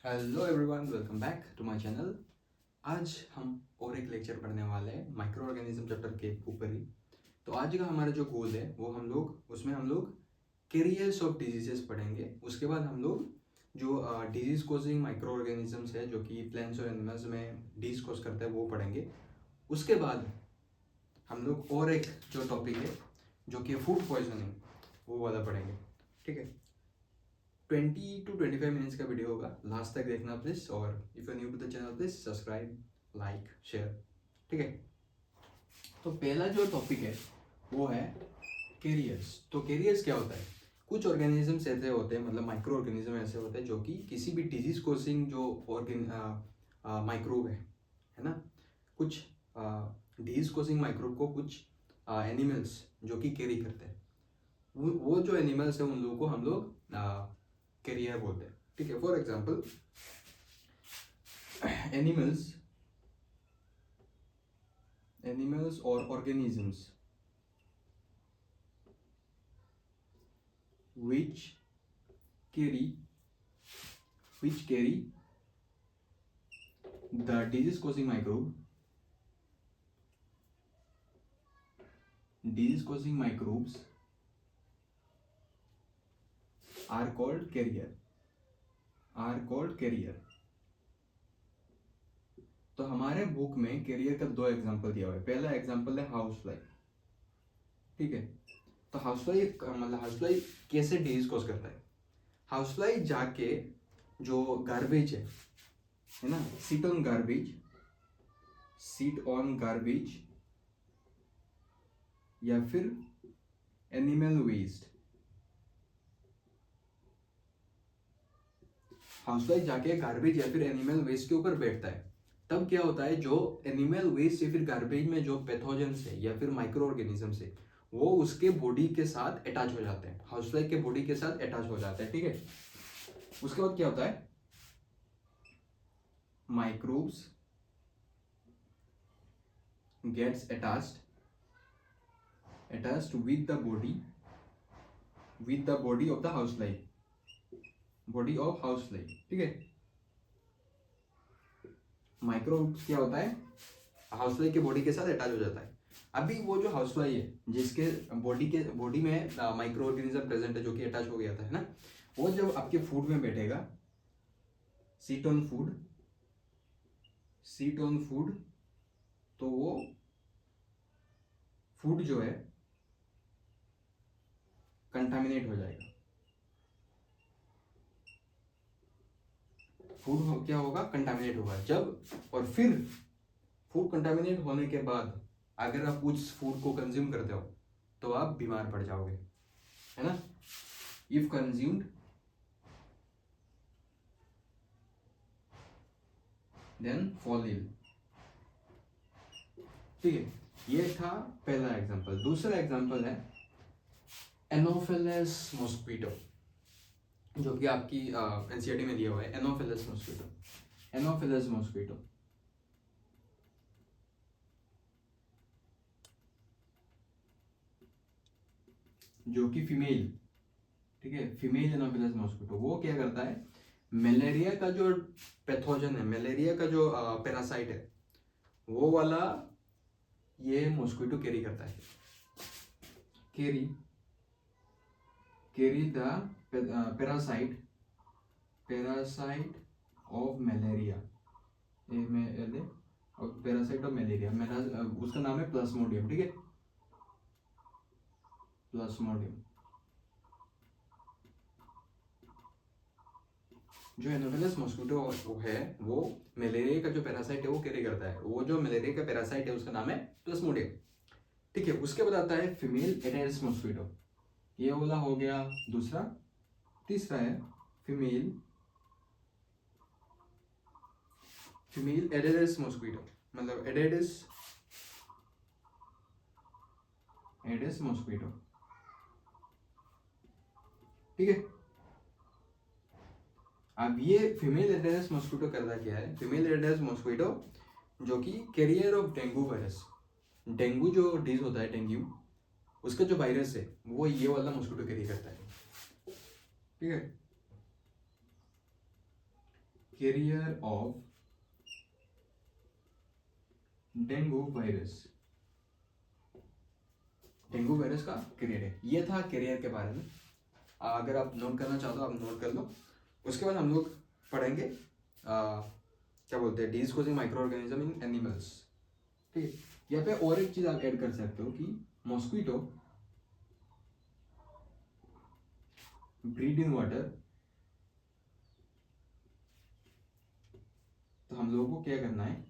Hello everyone, welcome back to my channel. आज हम और एक लेक्चर पढ़ने वाले हैं माइक्रो ऑर्गेनिज्म चैप्टर के ऊपर ही। तो आज का हमारा जो गोल है वो हम लोग कैरियर्स ऑफ डिजीजेस पढ़ेंगे। उसके बाद हम लोग जो डिजीज कोजिंग माइक्रो ऑर्गेनिजम्स है जो कि प्लांट्स और एनिमल्स में डिजीज कोज करते हैं वो पढ़ेंगे। उसके बाद हम लोग और एक जो टॉपिक है जो कि फूड पॉइजनिंग वो वाला पढ़ेंगे। ठीक है, 20 to 25 मिनट्स का वीडियो होगा, लास्ट तक देखना प्लीज। और if you new to the channel please subscribe, like, share. ठीक है, तो पहला जो टॉपिक है वो है कैरियर्स। तो कैरियर्स क्या होता है? कुछ ऑर्गेनिजम्स ऐसे होते हैं, मतलब माइक्रो ऑर्गेनिज्म ऐसे होते हैं जो कि किसी भी डिजीज कोजिंग जो माइक्रोब है ना, कुछ डिजीज कोजिंग माइक्रोब को कुछ एनिमल्स जो कि कैरी करते हैं, वो जो एनिमल्स है उन लोगों को हम लोग कैरियर बोलते हैं। ठीक है, फॉर एग्जाम्पल एनिमल्स और organisms which carry the disease causing microbes are called carrier। तो हमारे बुक में कैरियर का दो एग्जांपल दिया हुआ है। पहला एग्जांपल है हाउस फ्लाई। ठीक है, तो हाउस फ्लाई कैसे डिजीज कॉज करता है? हाउस फ्लाई जाके जो गार्बेज है ना, सीट ऑन गार्बेज या फिर एनिमल वेस्ट। हाउसफ्लाई जाके गार्बेज या फिर एनिमल वेस्ट के ऊपर बैठता है। तब क्या होता है, जो एनिमल वेस्ट या फिर गार्बेज में जो पैथोजेंस है या फिर माइक्रो ऑर्गेनिजम्स है वो उसके बॉडी के साथ अटैच हो जाते हैं, हाउसफ्लाई के बॉडी के साथ अटैच हो जाते हैं। ठीक है, उसके बाद क्या होता है, microbes gets attached with the body of the housefly, ठीक है, माइक्रोब क्या होता है, हाउसफ्लाई के बॉडी के साथ अटैच हो जाता है। अभी वो जो हाउसफ्लाई है जिसके बॉडी में माइक्रो ऑर्गेनिज्म प्रेजेंट है जो कि अटैच हो गया था, है ना, वो जब आपके फूड में बैठेगा, सीट ऑन फूड, तो वो फूड जो है कंटामिनेट हो जाएगा। फूड क्या होगा, कंटामिनेट होगा जब, और फिर फूड कंटामिनेट होने के बाद अगर आप उस फूड को कंज्यूम करते हो तो आप बीमार पड़ जाओगे, है ना। If consumed then fall ill. ठीक है, ये था पहला एग्जांपल। दूसरा एग्जांपल है एनोफिलस मॉस्क्वीटो, जो कि आपकी एनसीईआरटी में दिया हुआ है। एनोफिलस मॉस्क्वीटो जो कि फीमेल, ठीक है, फीमेल एनोफिलस मॉस्क्वीटो वो क्या करता है, मलेरिया का जो पैथोजन है, मलेरिया का जो पैरासाइट है वो वाला ये मॉस्क्वीटो कैरी करता है। Carry the parasite of malaria, parasite of malaria, उसका नाम है प्लाज्मोडियम। ठीक है, प्लाज्मोडियम जो एनोफिलस मॉस्क्वीटो है वो मलेरिया का जो पैरासाइट है वो कैरी करता है। वो जो मलेरिया का पैरासाइट है उसका नाम है प्लाज्मोडियम। ठीक है, उसके बाद आता है फीमेल एडेरिस मॉस्क्वीटो, ये वाला हो गया दूसरा। तीसरा है फीमेल एडेरिस मॉस्क्वीटो, मतलब एडेरिस मॉस्क्वीटो। ठीक है, अब ये फीमेल एडेरिस मॉस्क्वीटो करता क्या है, फीमेल एडेरिस मॉस्क्वीटो जो कि carrier of dengue virus, dengue जो डिजीज होता है डेंगू, उसका जो वायरस है वो ये वाला मॉस्क्वीटो कैरी करता है। ठीक है, carrier of dengue virus. Dengue virus का कैरियर है, ये था कैरियर के बारे में। अगर आप नोट करना चाहो तो आप नोट कर लो। उसके बाद हम लोग पढ़ेंगे क्या बोलते हैं, disease causing micro organism in animals. ठीक है, यहाँ पे और एक चीज आप ऐड कर सकते हो कि मॉस्क्विटो ब्रीड इन वाटर। तो हम लोगों को क्या करना है,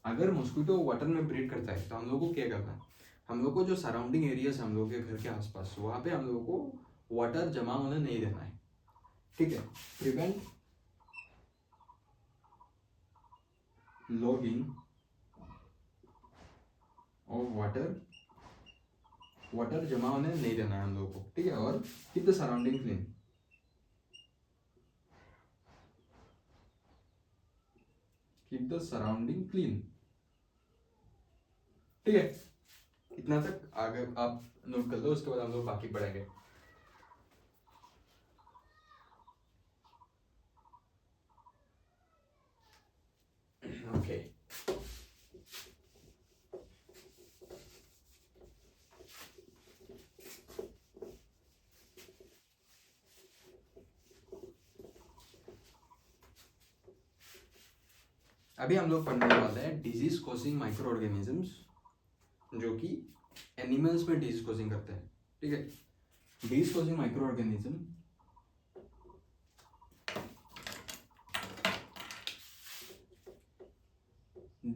अगर मॉस्क्विटो वाटर में ब्रीड करता है तो हम लोगों को क्या करना है, हम लोग को जो सराउंडिंग एरियाज हम लोग के घर के आसपास वहाँ पे हम लोगों को वाटर जमा होने नहीं देना है। ठीक है, prevent logging off water, water जमा होने नहीं देना है हम लोगों को। ठीक है, और keep the surrounding clean, keep the surrounding clean. ठीक है, इतना तक आगे आप नोट कर लो, उसके बाद हम लोग बाकी पढ़ेंगे। ओके, अभी हम लोग पढ़ने वाले हैं डिजीज कॉजिंग माइक्रो ऑर्गेनिजम्स, जो कि एनिमल्स में डिजीज कॉजिंग करते हैं। ठीक है, disease causing micro organism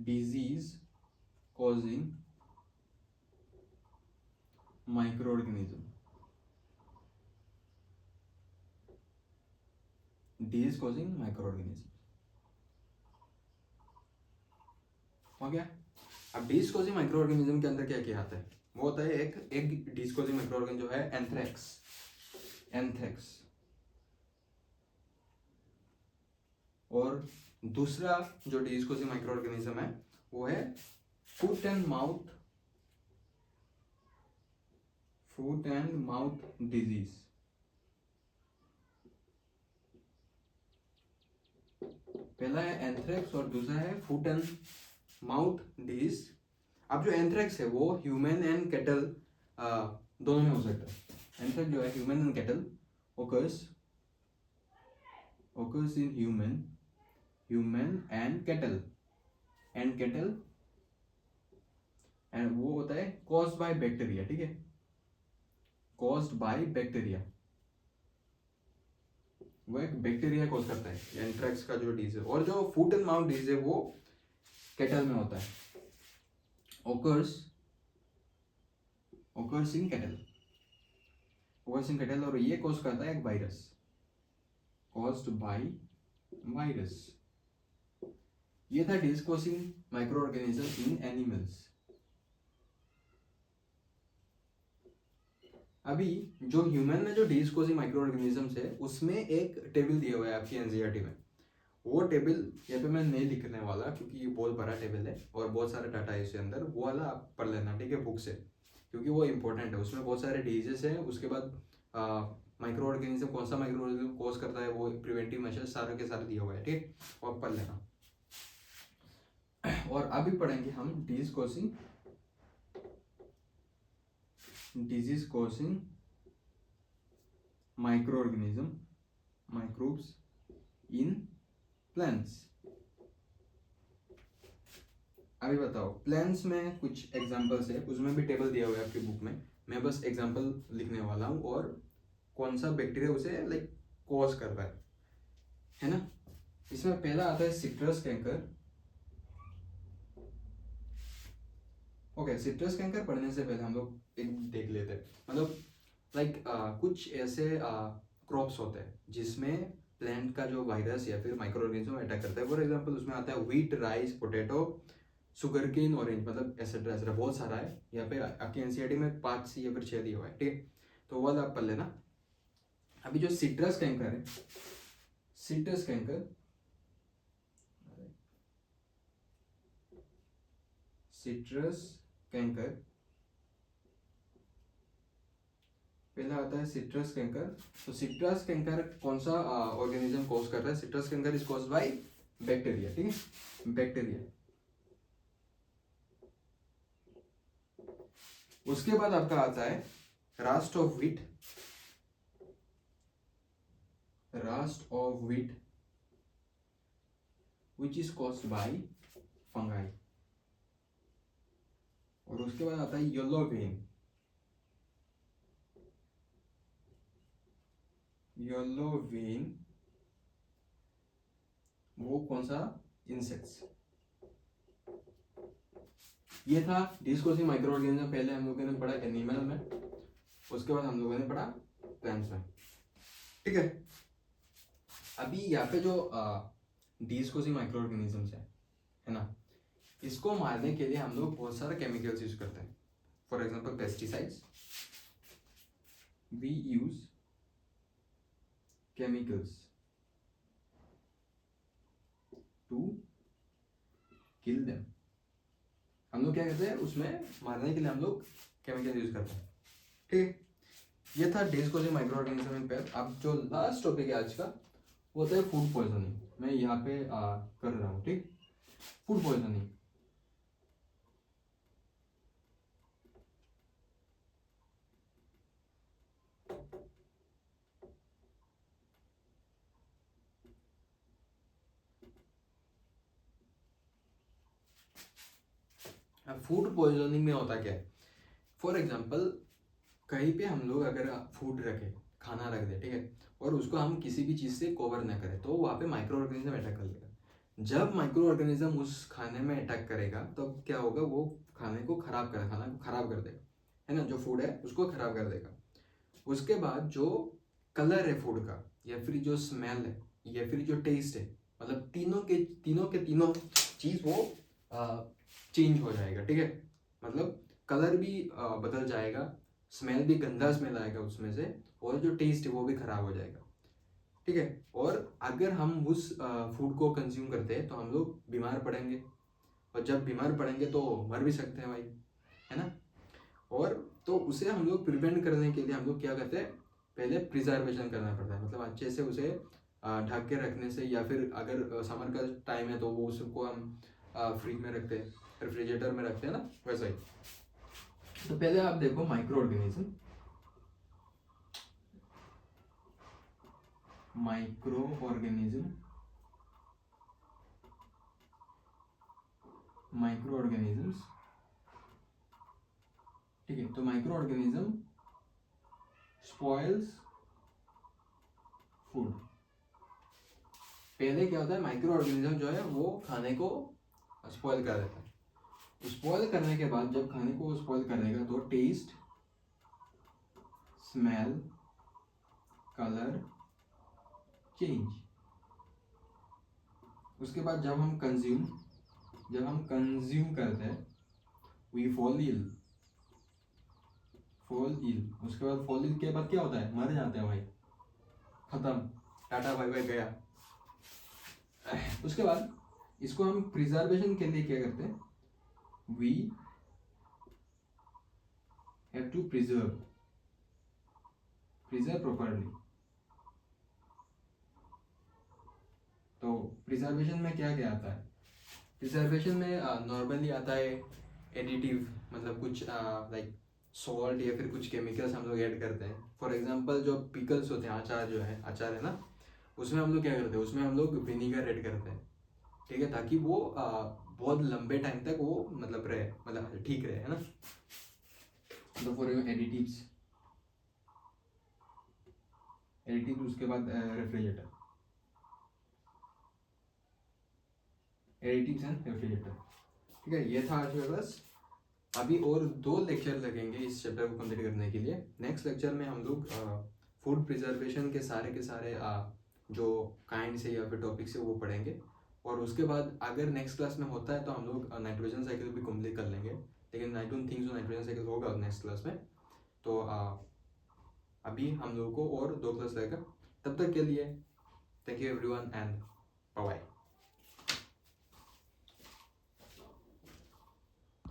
disease causing micro organism, disease causing micro organism हो गया। अब डिजीज कॉजिंग माइक्रो ऑर्गेनिज्म के अंदर क्या क्या आता है, वो होता है एक डिजीज कॉजिंग माइक्रो ऑर्गेनिज्म जो है एंथ्रेक्स। एंथ्रेक्स, और दूसरा जो डिजीज कॉजिंग माइक्रो ऑर्गेनिज्म है वो है foot and mouth, foot and mouth disease. पहला है एंथ्रेक्स और दूसरा है फुट एंड माउथ डिजीज। अब जो एंथ्रेक्स है वो ह्यूमन एंड कैटल दोनों में हो सकता है। एंथ्रेक्स जो है human and cattle occurs in human and cattle and वो होता है caused by बैक्टीरिया। ठीक है, caused by बैक्टीरिया, वो एक बैक्टीरिया कॉज करता है एंथ्रेक्स का जो डिजीज है। और जो फुट एंड माउथ डिजीज है वो कैटल में होता है, occurs in cattle, और ये कॉज करता है एक वायरस, caused by वायरस। ये था disease causing micro organism in animals. अभी जो ह्यूमन में जो डिजीज कॉजिंग माइक्रो ऑर्गेनिजम्स है उसमें एक टेबल दिया हुआ है आपकी एनसीईआरटी में। वो टेबल यहाँ पे मैं नहीं लिखने वाला क्योंकि ये बहुत बड़ा टेबल है और बहुत सारा डाटा है इसके अंदर, वो वाला आप पढ़ लेना। ठीक है, बुक से, क्योंकि वो इंपॉर्टेंट है। उसमें बहुत सारे डिजीजेस हैं, उसके बाद माइक्रो ऑर्गेनिज्म कौन सा माइक्रो ऑर्गेनिज्म कॉज करता है, वो प्रिवेंटिव मेजर्स सारे के सारे दिया हुआ है। ठीक, वो आप पढ़ लेना। और अभी पढ़ेंगे हम disease causing microorganism, microbes in plants. अभी बताओ, प्लांट्स में कुछ एग्जांपल्स है, उसमें भी टेबल दिया हुआ है आपकी बुक में। मैं बस एग्जांपल लिखने वाला हूँ और कौन सा बैक्टीरिया उसे लाइक कॉज कर रहा है ना। इसमें पहला आता है citrus canker. Okay, citrus canker पढ़ने से पहले हम लोग एक देख लेते हैं, मतलब लाइक कुछ ऐसे क्रॉप्स होते हैं जिसमें प्लांट का जो वायरस या फिर माइक्रो ऑर्गेनिज्म अटैक करता है। फॉर एग्जांपल उसमें आता है wheat, rice, potato, sugar cane, orange, मतलब एसेट्रा एसेट्रा बहुत सारा है। यहाँ पे आपकी एनसीईआरटी में 5 या फिर 6 दिया हुआ है। ठीक, तो वो आप पढ़ लेना। अभी जो सिट्रस कैंकर है, सिट्रस कैंकर पहला आता है सिट्रस कैंकर। तो सिट्रस कैंकर कौन सा ऑर्गेनिज्म कॉज कर रहा है? Citrus canker is caused by bacteria, ठीक है, बैक्टीरिया। उसके बाद आपका आता है Rust of wheat, Rust of wheat which is caused by fungi. और उसके बाद आता है येलो वेन, येलो वेन वो कौन सा? इंसेक्ट्स। ये था डिस्कोसिंग माइक्रो ऑर्गेनिज्म। पहले हम लोगों ने पढ़ा एनिमल में, उसके बाद हम लोगों ने पढ़ा प्लांट्स में, ठीक है। अभी यहाँ पे जो डिस्कोसिंग माइक्रो ऑर्गेनिजम्स है ना, इसको मारने के लिए हम लोग बहुत सारे केमिकल्स यूज करते हैं। For example pesticides, we use chemicals to kill them. हम लोग क्या करते हैं, उसमें मारने के लिए हम लोग केमिकल यूज करते हैं, ठीक है। ये था डिस्कोसिंग माइक्रो ऑर्गेनिज्म इन पेस्ट। अब जो लास्ट टॉपिक है आज का वो होता है फूड पॉइजनिंग। मैं यहाँ पे कर रहा हूँ, ठीक। फूड पॉइजनिंग, फूड पॉइजनिंग में होता क्या है? फॉर एग्जाम्पल कहीं पे हम लोग अगर फूड रखे, खाना रख दे, ठीक है, और उसको हम किसी भी चीज़ से कवर ना करें, तो वहाँ पे माइक्रो ऑर्गेनिज्म अटैक कर लेगा। जब माइक्रो ऑर्गेनिज्म उस खाने में अटैक करेगा तब तो क्या होगा, वो खाने को खराब कर देगा, है ना, जो फूड है उसको खराब कर देगा। उसके बाद जो कलर है फूड का, या फिर जो स्मेल है, या फिर जो टेस्ट है, मतलब तीनों चीज़ वो चेंज हो जाएगा, ठीक है। मतलब कलर भी बदल जाएगा, स्मेल भी गंदा स्मेल आएगा उसमें से, और जो टेस्ट है वो भी खराब हो जाएगा, ठीक है। और अगर हम उस फूड को कंज्यूम करते हैं तो हम लोग बीमार पड़ेंगे, और जब बीमार पड़ेंगे तो मर भी सकते हैं भाई, है ना। और तो उसे हम लोग प्रिवेंट करने के लिए हम लोग क्या करते हैं, पहले प्रिजर्वेशन करना पड़ता है। मतलब अच्छे से उसे ढक के रखने से, या फिर अगर समर का टाइम है तो वो उसको हम फ्रिज में रखते हैं, रेफ्रिजरेटर में रखते हैं ना, वैसा ही। तो पहले आप देखो micro organism, micro organism, micro organisms, ठीक है। तो माइक्रो ऑर्गेनिज्म स्पॉइल्स फूड। पहले क्या होता है, माइक्रो ऑर्गेनिज्म जो है वो खाने को स्पॉइल कर देता है। स्पॉइल करने के बाद जब खाने को स्पॉइल करेगा तो टेस्ट, स्मेल, कलर चेंज। उसके बाद जब हम कंज्यूम करते हैं, वी फॉल इल। उसके बाद फॉल इल के बाद क्या होता है, मर जाते हैं भाई, खत्म, टाटा बाय बाय, गया। उसके बाद इसको हम प्रिजर्वेशन के लिए क्या करते हैं, we have to preserve properly. तो प्रिजर्वेशन में क्या क्या आता है? प्रिजर्वेशन में नॉर्मली आता है एडिटिव, मतलब कुछ लाइक सॉल्ट या फिर कुछ केमिकल्स हम लोग ऐड करते हैं। फॉर एग्जांपल जो पिकल्स होते हैं, अचार है ना, उसमें हम लोग क्या करते हैं, उसमें हम लोग विनीगर ऐड करते हैं, ठीक है, ताकि वो बहुत लंबे टाइम तक वो मतलब रहे, मतलब ठीक रहे, है ना। तो फॉर एडिटिव्स, उसके बाद रेफ्रिजरेटर, एडिटिव्स एंड रेफ्रिजरेटर, ठीक है। ये था आज का क्लास। अभी और 2 लेक्चर लगेंगे इस चैप्टर को कंप्लीट करने के लिए। नेक्स्ट लेक्चर में हम लोग फूड प्रिजर्वेशन के सारे जो काइंड्स है या फिर टॉपिक्स है वो पढ़ेंगे। और उसके बाद अगर नेक्स्ट क्लास में होता है तो हम लोग नाइट्रोजन साइकिल भी कंप्लीट कर लेंगे, लेकिन I don't think so nitrogen cycle होगा नेक्स्ट क्लास में। तो अभी हम लोग को और 2 क्लास लगेगा। तब तक के लिए thank you everyone and bye bye.